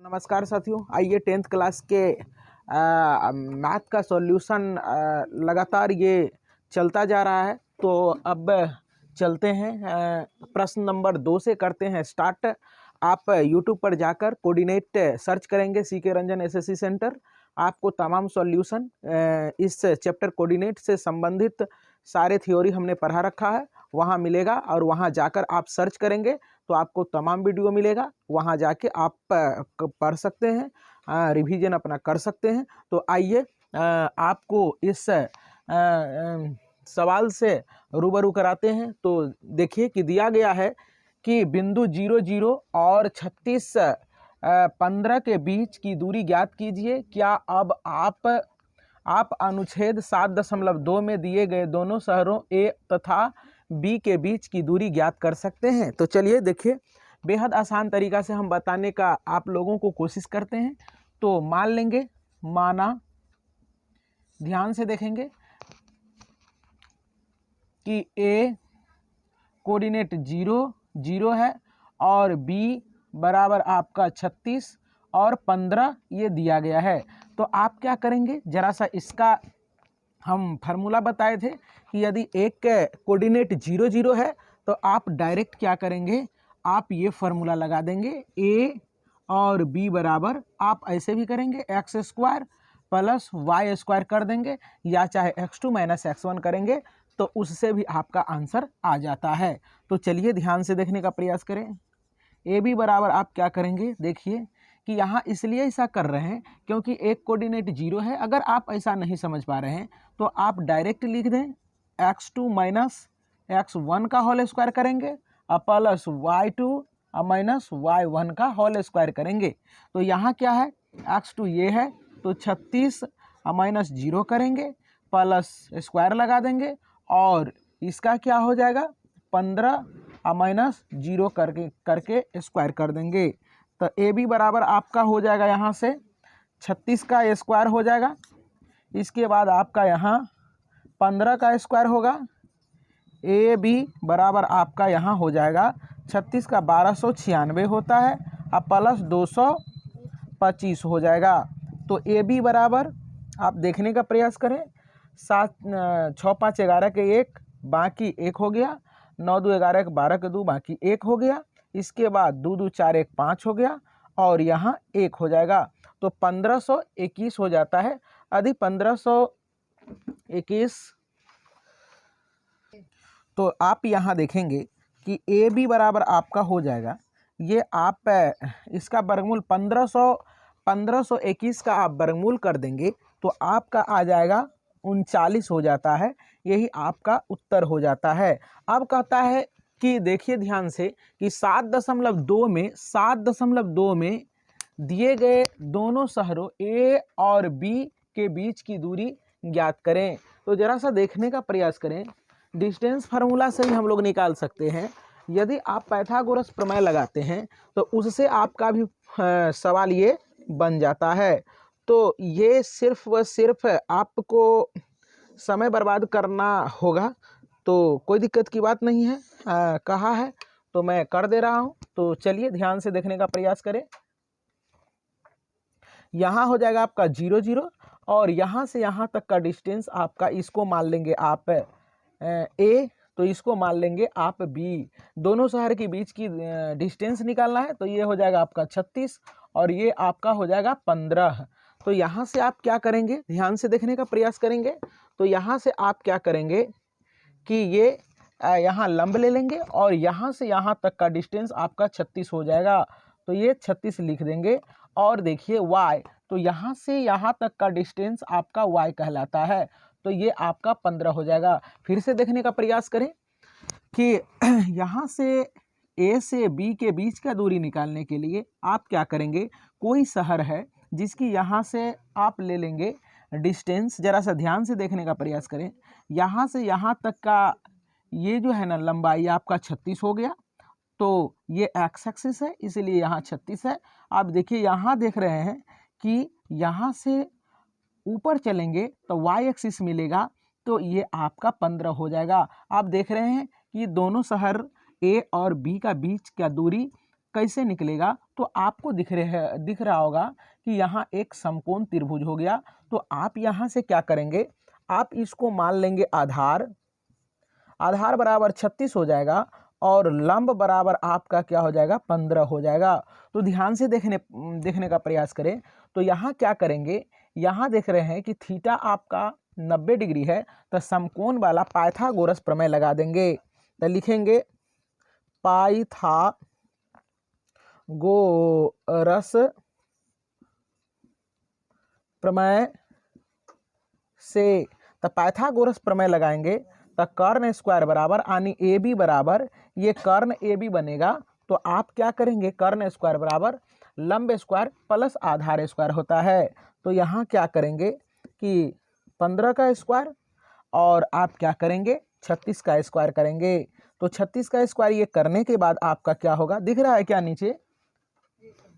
नमस्कार साथियों, आइए 10th क्लास के मैथ का सॉल्यूशन लगातार ये चलता जा रहा है। तो अब चलते हैं प्रश्न नंबर 2 से करते हैं स्टार्ट। आप यूट्यूब पर जाकर कोऑर्डिनेट सर्च करेंगे सीके रंजन एसएससी सेंटर, आपको तमाम सॉल्यूशन इस चैप्टर कोऑर्डिनेट से संबंधित सारे थ्योरी हमने पढ़ा रखा है वहाँ मिलेगा, और वहाँ जाकर आप सर्च करेंगे तो आपको तमाम वीडियो मिलेगा। वहाँ जाके आप पढ़ सकते हैं, रिवीजन अपना कर सकते हैं। तो आइए आपको इस सवाल से रूबरू कराते हैं। तो देखिए कि दिया गया है कि बिंदु 00 और 36 15 के बीच की दूरी ज्ञात कीजिए। क्या अब आप अनुच्छेद 7.2 में दिए गए दोनों शहरों ए तथा बी के बीच की दूरी ज्ञात कर सकते हैं? तो चलिए देखिए, बेहद आसान तरीका से हम बताने का आप लोगों को कोशिश करते हैं। तो मान लेंगे, माना, ध्यान से देखेंगे कि ए कोऑर्डिनेट 0 है और बी बराबर आपका 36 और 15 ये दिया गया है। तो आप क्या करेंगे, जरा सा इसका हम फार्मूला बताए थे कि यदि एक कोऑर्डिनेट 0 है तो आप डायरेक्ट क्या करेंगे, आप ये फार्मूला लगा देंगे, ए और बी बराबर आप ऐसे भी करेंगे x square plus y square कर देंगे, या चाहे x2 माइनस x1 करेंगे तो उससे भी आपका आंसर आ जाता है। तो चलिए ध्यान से देखने का प्रयास करें। ए बी बराबर आप क्या करेंगे, देखिए कि यहाँ इसलिए ऐसा कर रहे हैं क्योंकि एक कोऑर्डिनेट 0 है। अगर आप ऐसा नहीं समझ पा रहे हैं तो आप डायरेक्ट लिख दें x2 माइनस x1 का होल स्क्वायर करेंगे प्लस y2 माइनस y1 का होल स्क्वायर करेंगे। तो यहाँ क्या है, x2 ये है तो 36 माइनस 0 करेंगे प्लस स्क्वायर लगा देंगे, और इसका क्या हो जाएगा 15 माइनस 0 करके स्क्वायर कर देंगे। तो ए बी बराबर आपका हो जाएगा यहाँ से 36 का स्क्वायर हो जाएगा, इसके बाद आपका यहाँ 15 का स्क्वायर होगा। ए बी बराबर आपका यहाँ हो जाएगा 36 का 1296 होता है और प्लस 225 हो जाएगा। तो ए बी बराबर आप देखने का प्रयास करें, 7 6 5 11 के 1 बाकी 1 हो गया, 9 2 11 के 12 के 2 बाकी 1 हो गया, इसके बाद 2 2 4 1 5 हो गया और यहाँ 1 हो जाएगा। तो 1521 हो जाता है। यदि 1521 तो आप यहाँ देखेंगे कि ए बी बराबर आपका हो जाएगा, ये आप इसका वर्गमूल 1521 का आप वर्गमूल कर देंगे तो आपका आ जाएगा 39 हो जाता है। यही आपका उत्तर हो जाता है। अब कहता है कि देखिए ध्यान से कि 7.2 में दिए गए दोनों शहरों ए और बी के बीच की दूरी ज्ञात करें। तो जरा सा देखने का प्रयास करें, डिस्टेंस फार्मूला से ही हम लोग निकाल सकते हैं। यदि आप पाइथागोरस प्रमेय लगाते हैं तो उससे आपका भी सवाल ये बन जाता है। तो ये सिर्फ व सिर्फ आपको समय बर्बाद करना होगा, तो कोई दिक्कत की बात नहीं है। कहा है तो मैं कर दे रहा हूँ। तो चलिए ध्यान से देखने का प्रयास करें। यहाँ हो जाएगा आपका 0 और यहाँ से यहाँ तक का डिस्टेंस आपका, इसको मान लेंगे आप ए, तो इसको मान लेंगे आप बी। दोनों शहर के बीच की डिस्टेंस निकालना है, तो ये हो जाएगा आपका 36 और ये आपका हो जाएगा 15। तो यहाँ से आप क्या करेंगे, ध्यान से देखने का प्रयास करेंगे। तो यहाँ से आप क्या करेंगे कि ये यहाँ लंब ले लेंगे और यहाँ से यहाँ तक का डिस्टेंस आपका 36 हो जाएगा। तो ये 36 लिख देंगे और देखिए y, तो यहाँ से यहाँ तक का डिस्टेंस आपका y कहलाता है, तो ये आपका 15 हो जाएगा। फिर से देखने का प्रयास करें कि यहाँ से ए से बी के बीच का दूरी निकालने के लिए आप क्या करेंगे, कोई शहर है जिसकी यहाँ से आप ले लेंगे डिस्टेंस, जरा सा ध्यान से देखने का प्रयास करें। यहाँ से यहाँ तक का ये जो है ना लंबाई आपका 36 हो गया, तो ये एक्स एक्सिस है इसलिए यहाँ 36 है। आप देखिए यहाँ देख रहे हैं कि यहाँ से ऊपर चलेंगे तो वाई एक्सिस मिलेगा, तो ये आपका 15 हो जाएगा। आप देख रहे हैं कि दोनों शहर ए और बी का बीच का दूरी कैसे निकलेगा, तो आपको दिख रहा होगा कि यहाँ एक समकोण त्रिभुज हो गया। तो आप यहाँ से क्या करेंगे, आप इसको मान लेंगे आधार बराबर 36 हो जाएगा और लंब बराबर आपका क्या हो जाएगा 15 हो जाएगा। तो ध्यान से देखने का प्रयास करें। तो यहाँ क्या करेंगे, यहाँ देख रहे हैं कि थीटा आपका 90 डिग्री है, तो समकोण वाला पाइथागोरस प्रमेय लगा देंगे। तो लिखेंगे पाइथागोरस प्रमेय से, तो पाइथागोरस प्रमेय लगाएंगे तो कर्ण स्क्वायर बराबर यानी ए बी बराबर, ये कर्ण ए बी बनेगा। तो आप क्या करेंगे, कर्ण स्क्वायर बराबर लंब स्क्वायर प्लस आधार स्क्वायर होता है। तो यहाँ क्या करेंगे कि 15 का स्क्वायर और आप क्या करेंगे 36 का स्क्वायर करेंगे। तो 36 का स्क्वायर ये करने के बाद आपका क्या होगा, दिख रहा है क्या नीचे,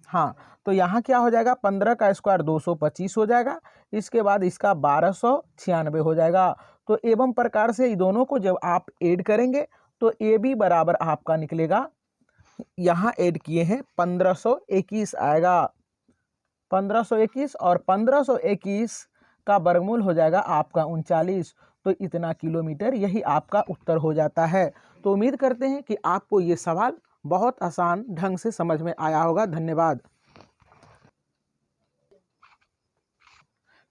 हाँ। तो यहाँ क्या हो जाएगा 15 का स्क्वायर 225 हो जाएगा, इसके बाद इसका 1296 हो जाएगा। तो एवं प्रकार से दोनों को जब आप ऐड करेंगे तो ए बी बराबर आपका निकलेगा, यहाँ ऐड किए हैं 1521 आएगा, 1521 और 1521 का वर्गमूल हो जाएगा आपका 39। तो इतना किलोमीटर, यही आपका उत्तर हो जाता है। तो उम्मीद करते हैं कि आपको ये सवाल बहुत आसान ढंग से समझ में आया होगा। धन्यवाद।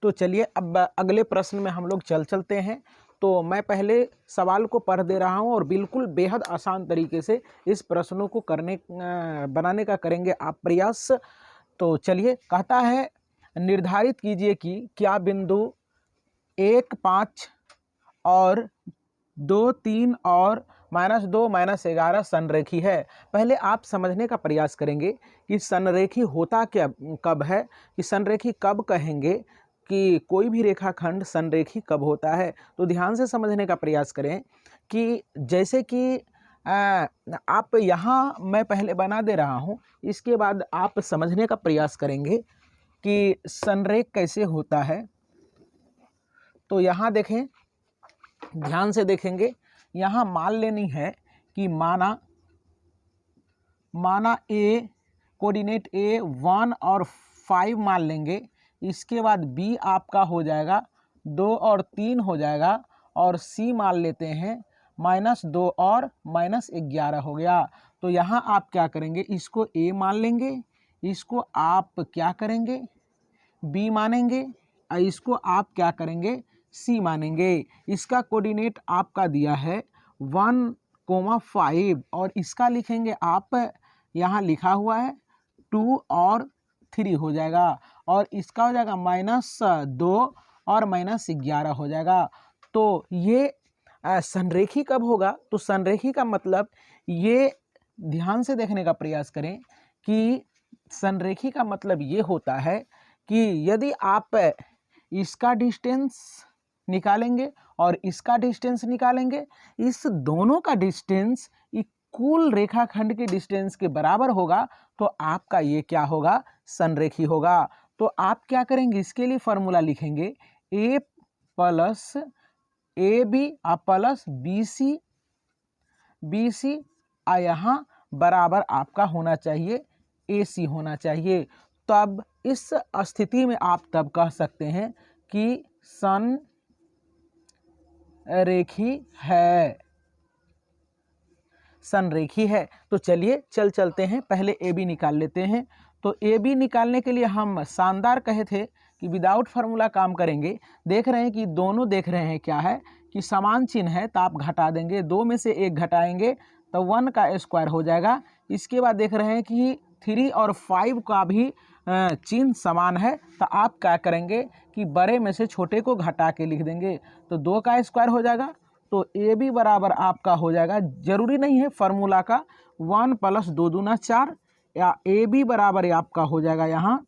तो चलिए अब अगले प्रश्न में हम लोग चलते हैं। तो मैं पहले सवाल को पढ़ दे रहा हूं और बिल्कुल बेहद आसान तरीके से इस प्रश्नों को बनाने का करेंगे आप प्रयास। तो चलिए, कहता है निर्धारित कीजिए कि क्या बिंदु 1, 5 और 2, 3 और -2, -11 संरेखी है। पहले आप समझने का प्रयास करेंगे कि संरेखी होता क्या कब है, कि संरेखी कब कहेंगे, कि कोई भी रेखाखंड संरेखी कब होता है। तो ध्यान से समझने का प्रयास करें कि जैसे कि आप यहाँ मैं पहले बना दे रहा हूँ, इसके बाद आप समझने का प्रयास करेंगे कि संरेख कैसे होता है। तो यहाँ देखें, ध्यान से देखेंगे, यहाँ मान लेनी है कि माना ए कोऑर्डिनेट ए 1 और 5 मान लेंगे, इसके बाद बी आपका हो जाएगा 2 और 3 हो जाएगा, और सी मान लेते हैं -2 और -11 हो गया। तो यहाँ आप क्या करेंगे, इसको ए मान लेंगे, इसको आप क्या करेंगे बी मानेंगे, और इसको आप क्या करेंगे सी मानेंगे। इसका कोऑर्डिनेट आपका दिया है 1,5 और इसका लिखेंगे आप, यहाँ लिखा हुआ है 2 और 3 हो जाएगा, और इसका हो जाएगा -2 और -11 हो जाएगा। तो ये संरेखी कब होगा, तो संरेखी का मतलब, ये ध्यान से देखने का प्रयास करें कि संरेखी का मतलब ये होता है कि यदि आप इसका डिस्टेंस निकालेंगे और इसका डिस्टेंस निकालेंगे, इस दोनों का डिस्टेंस कुल रेखाखंड के डिस्टेंस के बराबर होगा, तो आपका ये क्या होगा संरेखी होगा। तो आप क्या करेंगे, इसके लिए फॉर्मूला लिखेंगे a plus a b plus b c यहाँ बराबर आपका होना चाहिए ए सी होना चाहिए। तब इस स्थिति में आप तब कह सकते हैं कि संरेखी है। तो चलिए चलते हैं, पहले ए बी निकाल लेते हैं। तो ए बी निकालने के लिए हम शानदार कहे थे कि विदाउट फार्मूला काम करेंगे। देख रहे हैं कि दोनों देख रहे हैं क्या है कि समान चिन्ह है, तो आप घटा देंगे, 2 में से 1 घटाएंगे तो 1 का स्क्वायर हो जाएगा। इसके बाद देख रहे हैं कि 3 और 5 का भी चिन्ह समान है, तो आप क्या करेंगे कि बड़े में से छोटे को घटा के लिख देंगे, तो 2 का स्क्वायर हो जाएगा। तो ए बी बराबर आपका हो जाएगा, जरूरी नहीं है फार्मूला का, 1 + 2 दूना 4, या ए बी बराबर आपका हो जाएगा यहाँ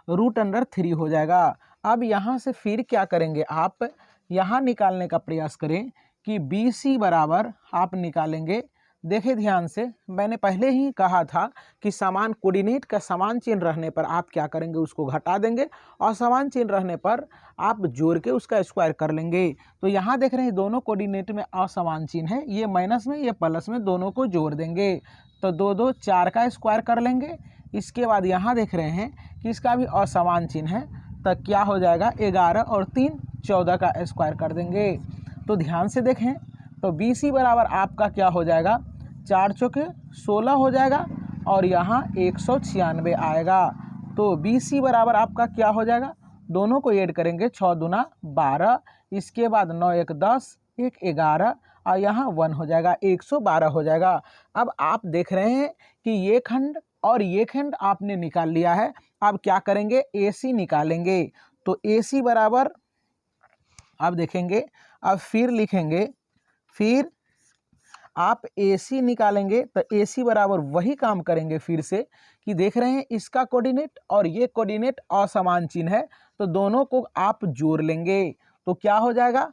√3 हो जाएगा। अब यहाँ से फिर क्या करेंगे, आप यहाँ निकालने का प्रयास करें कि बी सी बराबर आप निकालेंगे देखे ध्यान से, मैंने पहले ही कहा था कि समान कोऑर्डिनेट का समान चिन्ह रहने पर आप क्या करेंगे, उसको घटा देंगे, और समान चिन्ह रहने पर आप जोड़ के उसका स्क्वायर कर लेंगे। तो यहाँ देख रहे हैं दोनों कोऑर्डिनेट में असमान चिन्ह है, ये माइनस में ये प्लस में, दोनों को जोड़ देंगे तो 2 2 4 का स्क्वायर कर लेंगे। इसके बाद यहाँ देख रहे हैं कि इसका भी असमान चिन्ह है, तो क्या हो जाएगा, 11 और 3 14 का स्क्वायर कर देंगे। तो ध्यान से देखें, तो BC बराबर आपका क्या हो जाएगा, 4 चौके 16 हो जाएगा और यहाँ 196 आएगा। तो BC बराबर आपका क्या हो जाएगा, दोनों को ऐड करेंगे, 6 दूना 12, इसके बाद 9 1 10, 1 11 और यहाँ 1 हो जाएगा, 112 हो जाएगा। अब आप देख रहे हैं कि ये खंड और ये खंड आपने निकाल लिया है। अब क्या करेंगे, AC निकालेंगे। तो AC बराबर आप देखेंगे, अब फिर लिखेंगे, फिर आप AC निकालेंगे तो AC बराबर वही काम करेंगे फिर से कि देख रहे हैं इसका कोऑर्डिनेट और ये कोऑर्डिनेट असमान चिन्ह है, तो दोनों को आप जोड़ लेंगे। तो क्या हो जाएगा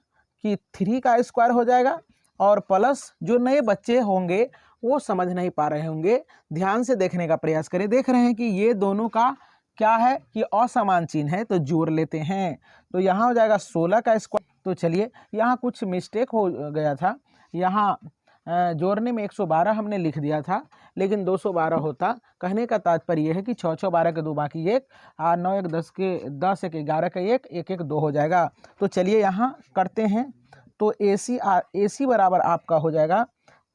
कि 3 का स्क्वायर हो जाएगा, और प्लस जो नए बच्चे होंगे वो समझ नहीं पा रहे होंगे, ध्यान से देखने का प्रयास करें। देख रहे हैं कि ये दोनों का क्या है कि असमान चिन्ह है, तो जोड़ लेते हैं। तो यहाँ हो जाएगा 16 का स्क्वायर। तो चलिए, यहाँ कुछ मिस्टेक हो गया था, यहाँ जोड़ने में 112 हमने लिख दिया था, लेकिन 212 होता। कहने का तात्पर्य यह है कि 6 6 12 के 2 बाकी 1, 9 1 10 के 10 1 11 का 1 1 1 2 हो जाएगा। तो चलिए यहाँ करते हैं। तो AC बराबर आपका हो जाएगा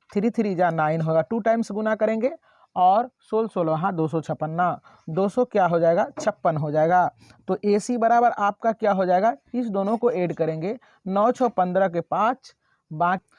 3 3 जा 9 होगा, 2 टाइम्स गुना करेंगे और 16 16 हाँ 256, 200 क्या हो जाएगा, 56 हो जाएगा। तो AC बराबर आपका क्या हो जाएगा, इस दोनों को ऐड करेंगे, 9 6 15 के 5 बाकी,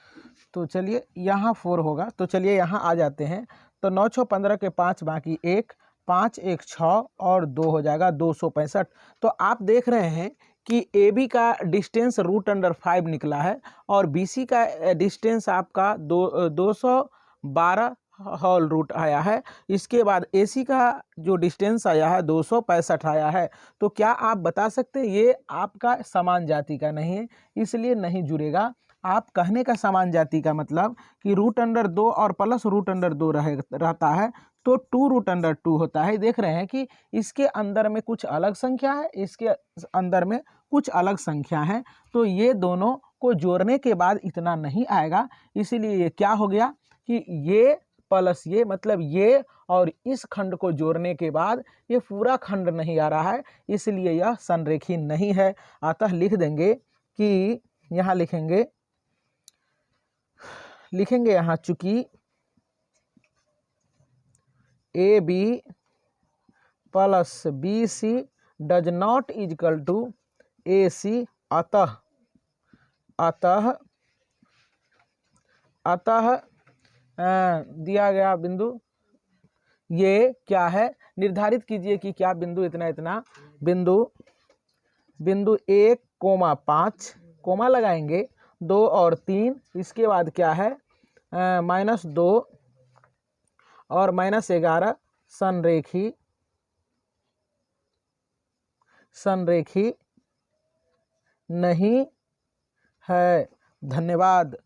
तो चलिए यहाँ 4 होगा। तो चलिए यहाँ आ जाते हैं। तो 9 6 15 के 5 बाकी 1, 5 1 6 और 2 हो जाएगा 265। तो आप देख रहे हैं कि AB का डिस्टेंस √5 निकला है और BC का डिस्टेंस आपका 212 होल रूट आया है। इसके बाद AC का जो डिस्टेंस आया है 265 आया है। तो क्या आप बता सकते हैं ये आपका समान जाति का नहीं है, इसलिए नहीं जुड़ेगा। आप कहने का समान जाति का मतलब कि √2 और प्लस √2 रहता है, तो 2√2 होता है। देख रहे हैं कि इसके अंदर में कुछ अलग संख्या है, इसके अंदर में कुछ अलग संख्या है, तो ये दोनों को जोड़ने के बाद इतना नहीं आएगा। इसीलिए ये क्या हो गया कि ये प्लस ये, मतलब ये और इस खंड को जोड़ने के बाद ये पूरा खंड नहीं आ रहा है, इसलिए यह संरेखी नहीं है। अतः लिख देंगे कि यहाँ लिखेंगे यहाँ, चूंकि AB plus BC does not equal to AC, अतः दिया गया बिंदु ये क्या है, निर्धारित कीजिए कि क्या बिंदु इतना इतना, बिंदु 1,5 कोमा लगाएंगे, 2 और 3, इसके बाद क्या है -2 और -11 संरेखी नहीं है। धन्यवाद।